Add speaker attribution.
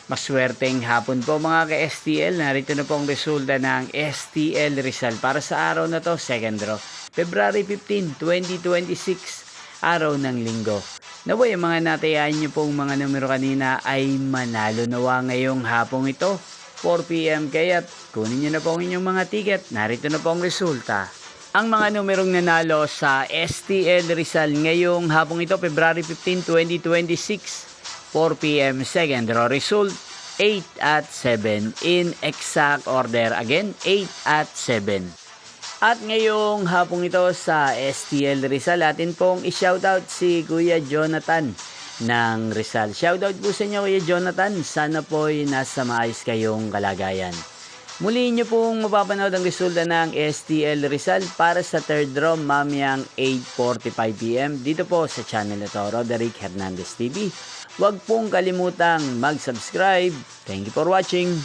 Speaker 1: Maswerteng hapon po mga ka-STL. Narito na po ang resulta ng STL Rizal para sa araw na to, second draw. February 15, 2026, araw ng linggo. Naway, ang mga natayaan nyo pong mga numero kanina ay manalo nawa ngayong hapong ito, 4 PM. Kaya't kunin nyo na po ang inyong mga ticket. Narito na po ang resulta. Ang mga numerong nanalo sa STL Rizal ngayong hapong ito, February 15, 2026, 4 PM, second draw result, 8 at 7 in exact order. Again, 8 at 7. At ngayong hapong ito sa STL Rizal, atin pong i-shoutout si Kuya Jonathan ng Rizal. Shoutout po sa inyo, Kuya Jonathan. Sana po'y nasa maayos kayong kalagayan. Muli nyo pong mapapanood ang resulta ng STL Rizal para sa third draw mamayang 8:45 PM dito po sa channel na to, Roderick Hernandez TV. Huwag pong kalimutang mag-subscribe. Thank you for watching.